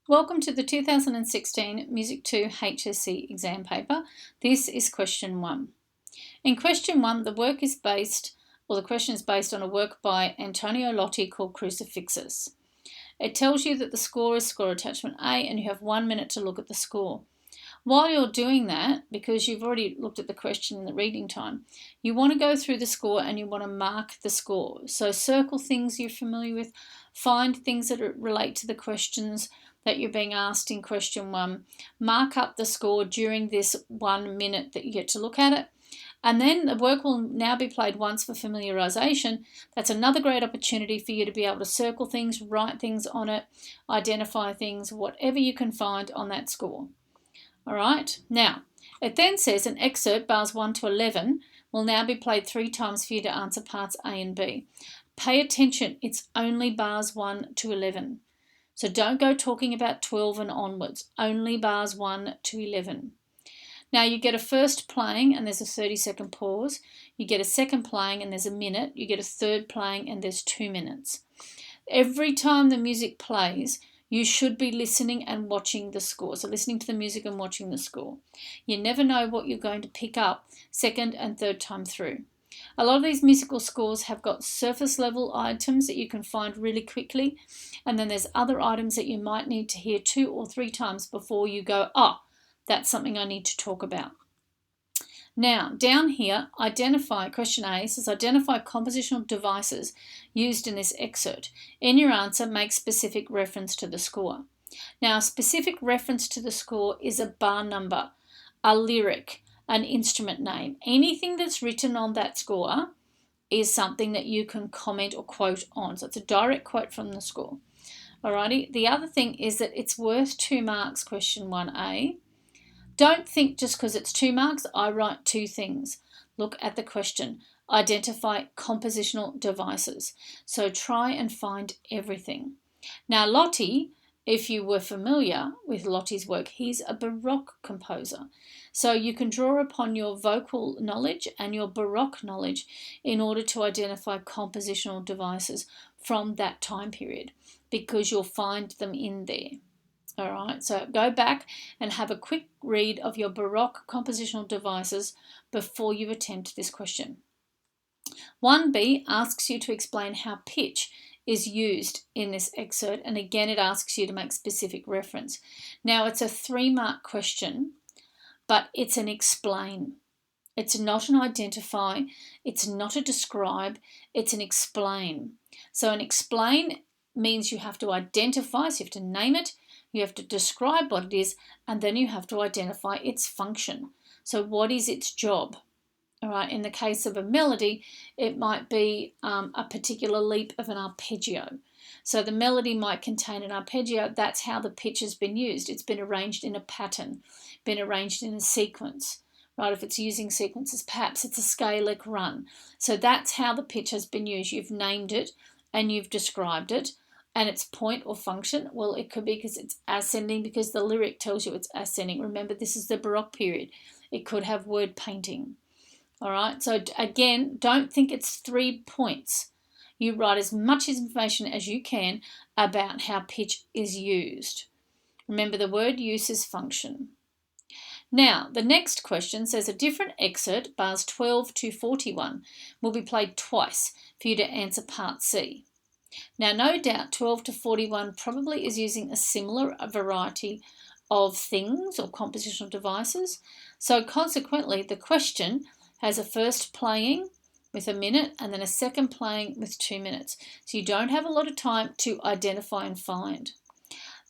Welcome to the 2016 Music 2 HSC exam paper. This is question 1. In question 1, the question is based on a work by Antonio Lotti called Crucifixus. It tells you that the score is score attachment A and you have 1 minute to look at the score. While you're doing that, because you've already looked at the question in the reading time, you want to go through the score and you want to mark the score. So circle things you're familiar with, find things that relate to the questions that you're being asked in question 1, mark up the score during this 1 minute that you get to look at it, and then the work will now be played once for familiarisation. That's another great opportunity for you to be able to circle things, write things on it, identify things, whatever you can find on that score. All right, now it then says an excerpt, bars 1 to 11, will now be played 3 times for you to answer parts A and B. Pay attention, it's only bars 1 to 11. So don't go talking about 12 and onwards, only bars 1 to 11. Now you get a first playing and there's a 30-second pause. You get a second playing and there's a minute. You get a third playing and there's 2 minutes. Every time the music plays, you should be listening and watching the score. So listening to the music and watching the score. You never know what you're going to pick up second and third time through. A lot of these musical scores have got surface level items that you can find really quickly, and then there's other items that you might need to hear 2 or 3 times before you go, oh, that's something I need to talk about. Now, down here, question A says identify compositional devices used in this excerpt. In your answer, make specific reference to the score. Now, specific reference to the score is a bar number, a lyric, an instrument name. Anything that's written on that score is something that you can comment or quote on. So it's a direct quote from the score. Alrighty. The other thing is that it's worth 2 marks, question 1A. Don't think just because it's 2 marks, I write 2 things. Look at the question. Identify compositional devices. So try and find everything. Now, Lotti, if you were familiar with Lotti's work, he's a Baroque composer. So you can draw upon your vocal knowledge and your Baroque knowledge in order to identify compositional devices from that time period, because you'll find them in there. All right, so go back and have a quick read of your Baroque compositional devices before you attempt this question. 1B asks you to explain how pitch is used in this excerpt, and again it asks you to make specific reference. Now it's a 3-mark question, but it's an explain. It's not an identify, it's not a describe, it's an explain. So an explain means you have to identify, so you have to name it, you have to describe what it is, and then you have to identify its function. So what is its job? All right, in the case of a melody, it might be a particular leap of an arpeggio. So the melody might contain an arpeggio. That's how the pitch has been used. It's been arranged in a pattern, been arranged in a sequence. Right, if it's using sequences, perhaps it's a scalic run. So that's how the pitch has been used. You've named it and you've described it. And its point or function, well, it could be because it's ascending, because the lyric tells you it's ascending. Remember, this is the Baroque period. It could have word painting. All right, so again, don't think it's 3 points. You write as much information as you can about how pitch is used. Remember, the word use is function. Now, the next question says a different excerpt, bars 12 to 41, will be played twice for you to answer part C. Now, no doubt 12 to 41 probably is using a similar variety of things or compositional devices. So consequently, the question has a first playing with a minute and then a second playing with 2 minutes. So you don't have a lot of time to identify and find.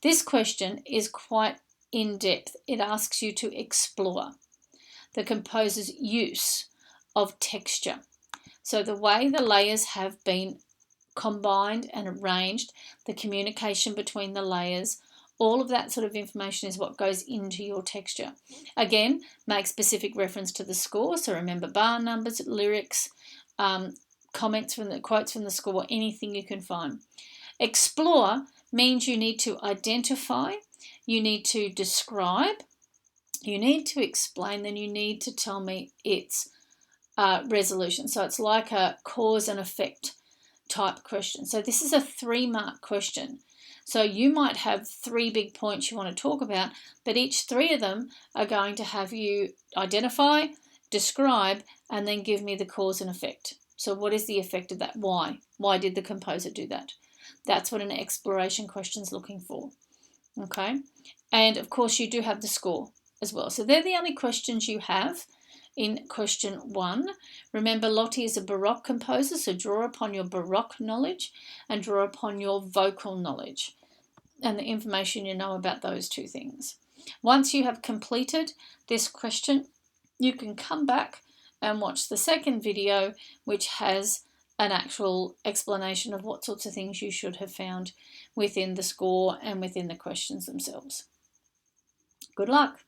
This question is quite in-depth. It asks you to explore the composer's use of texture. So the way the layers have been combined and arranged, the communication between the layers, all of that sort of information is what goes into your texture. Again, make specific reference to the score. So remember bar numbers, lyrics, quotes from the score, anything you can find. Explore means you need to identify, you need to describe, you need to explain, then you need to tell me its resolution. So it's like a cause and effect type question. So this is a 3-mark question. So you might have 3 big points you want to talk about, but each 3 of them are going to have you identify, describe, and then give me the cause and effect. So what is the effect of that? Why? Why did the composer do that? That's what an exploration question is looking for. Okay, and of course you do have the score as well. So they're the only questions you have in question 1. Remember, Lottie is a Baroque composer, so draw upon your Baroque knowledge and draw upon your vocal knowledge and the information you know about those 2 things. Once you have completed this question, you can come back and watch the second video, which has an actual explanation of what sorts of things you should have found within the score and within the questions themselves. Good luck.